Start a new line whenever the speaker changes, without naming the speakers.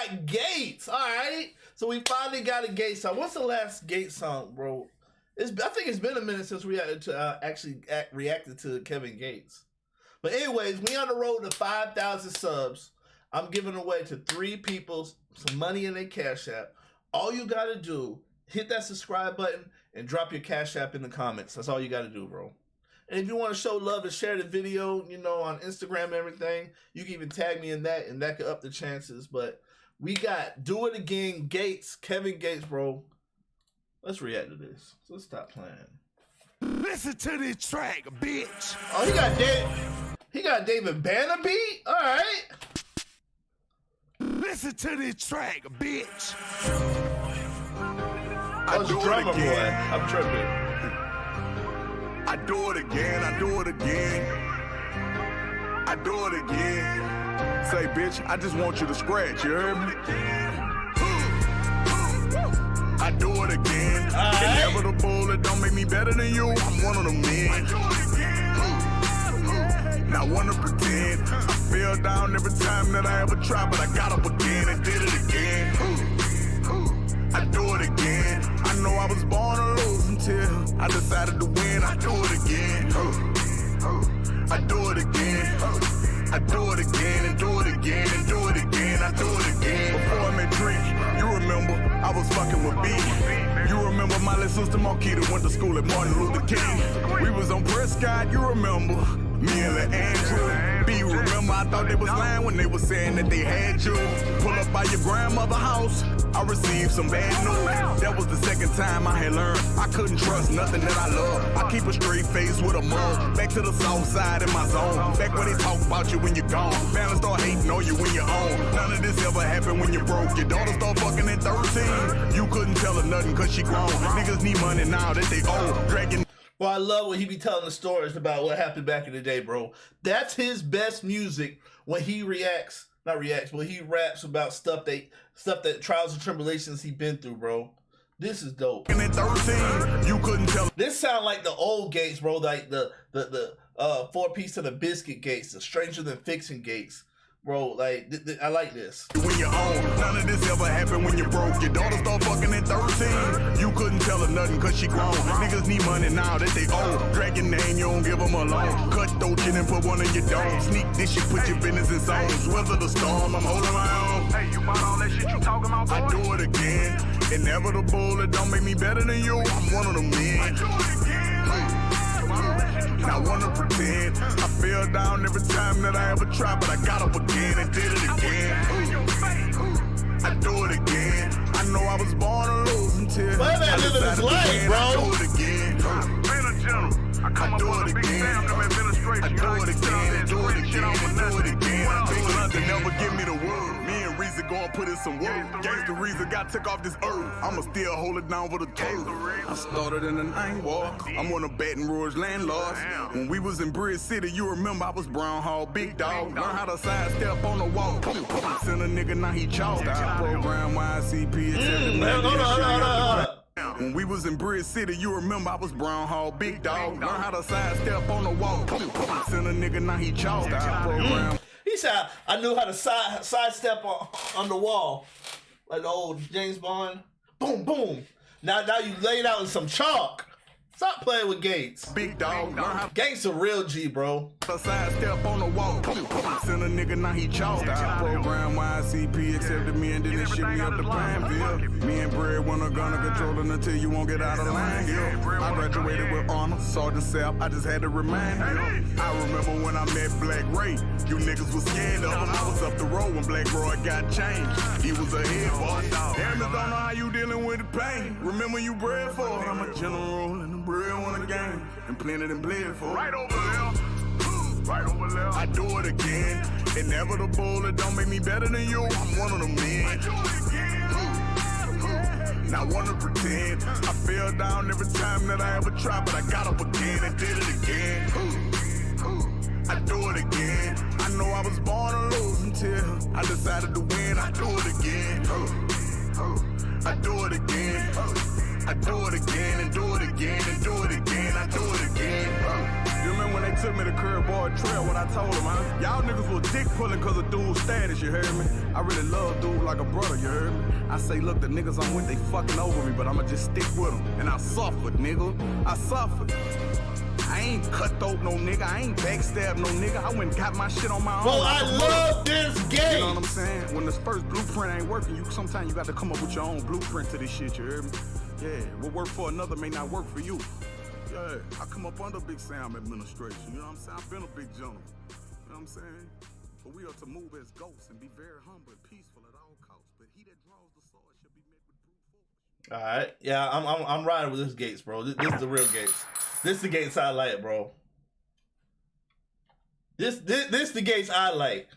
got Gates. All right. So we finally got a Gates song. What's the last Gates song, bro? I think it's been a minute since we had to reacted to Kevin Gates. But anyways, we on the road to 5,000 subs. I'm giving away to 3 people some money in their Cash App. All you got to do, hit that subscribe button and drop your Cash App in the comments. That's all you got to do, bro. And if you want to show love and share the video, you know, on Instagram and everything, you can even tag me in that, and that could up the chances. But we got Do It Again, Gates, Kevin Gates, bro. Let's react to this. So let's stop playing.
Listen to this track, bitch.
Oh, he got David Banner beat? All right.
Listen to this track, bitch.
I was drummer boy. I'm tripping.
I do it again, I do it again. I do it again. Say, bitch, I just want you to scratch, you heard me? I do it again. Inevitable, it don't make me better than you. I'm one of them men. Not wanna pretend. I fell down every time that I ever tried, but I got up again and did it again. I do it again. I know I was born to lose until I decided to win. I do it again. I do it again. I do it again and do it again and do it again. I do it again. Before I met Drake, you remember I was fucking with B. You remember my little sister Marquita went to school at Martin Luther King. We was on Prescott, you remember me and Lil Andrew. B, remember I thought they was lying when they was saying that they had you. Pull up by your grandmother's house, I received some bad news. That was the second time I had learned I couldn't trust nothing that I love. I keep a straight face with a mug. Back to the south side in my zone. Back when they talk about you when you're gone. Family start hating on you when you're on. None of this ever happened when you broke. Your daughter start fucking at 13. You couldn't tell her nothing cause she grown. Niggas need money now that they old. Dragging.
Well, I love when he be telling the stories about what happened back in the day, bro. That's his best music when he not reacts, but he raps about stuff that trials and tribulations he been through, bro. This is dope.
And at 13, you couldn't tell.
This sound like the old Gates, bro, like the 4-piece of the biscuit Gates, the Stranger Than Fiction Gates. Bro, like, I like this.
When you're on, none of this ever happened when you broke. Your daughter start fucking at 13. You couldn't tell her nothing cause she grown. Niggas need money now that they own. Drag your name, you don't give them a loan. Cut throat chin and put one in your dome. Sneak this shit, put your business in zones. Weather the storm, I'm holding my own. Hey, you bought all that shit you talking about, boy? I do it again. Inevitable, it don't make me better than you. I'm one of them men. I do it again. Not wanna pretend. I fell down every time that I ever tried, but I got up again and did it again. I do it again. I know I was born to lose until
I decided to win.
Bro. I do it again. I do it again. I do it again and do it again and do it again. Big London never give me the word. Me and Reezy gon' put in some work. Gangsta Reezy got took off this earth. I'ma still hold it down for the turf. I started in the night walk. I'm one of Baton Rouge landlords. When we was in Bridge City, you remember I was Brown Hall, big dog. Learn how to sidestep on the wall. Send a nigga, now he chalked. I program YCP. When we was in Bridge City, you remember I was Brown Hall, big dog. Learn how to sidestep on the wall. Send a nigga, now he chalked. I program.
He said, I knew how to sidestep on the wall. Like the old James Bond. Boom, boom. Now you laid out in some chalk. Stop playing with Gates.
Big dog.
Gates a real G, bro.
Sidestep on the wall. Send a nigga, now he chalked. I program YCP accepted me and did this shit me up to Pineville. Me and Bread wanna gonna control it until you won't get out of line. I graduated with honor, Sergeant Sap. I just had to remind you. I remember when I met Black Ray. You niggas was scared of him. I was up the road when Black Roy got changed. He was a head boy. Damn, don't know how you dealing with the pain. Remember you bred for it. I'm a general and the bread won a game, and plenty them bled for. Right over there, right over there. I do it again. Inevitable, it don't make me better than you. I'm one of them men. I do it again. Not wanna pretend. I fell down every time that I ever tried, but I got up again and did it again. I do it again. I know I was born to lose until I decided to win. I do it again. I do it again. I do it again and do it again and do it again. I do it again. You remember when they took me to Curveball Trail when I told them, y'all niggas was dick pulling cause of dude's status, you heard me? I really love dude like a brother, you heard me? I say, look, the niggas I'm with, they fucking over me, but I'ma just stick with them. And I suffered, nigga. I suffered. I ain't cutthroat no nigga. I ain't backstab no nigga. I went and got my shit on my own.
Bro, I love this game.
You know what I'm saying? When this first blueprint ain't working, sometimes you got to come up with your own blueprint to this shit, you heard me? Yeah, what work for another may not work for you. Yeah, I come up under Big Sam administration, you know what I'm saying? I've been a big gentleman, you know what I'm saying? But we are to move as ghosts and be very humble and peaceful at all costs. But he that draws the sword shall be met with brute force.
All right, yeah, I'm riding with this Gates, bro. This is the real Gates. This is the Gates I like, bro. This the Gates I like.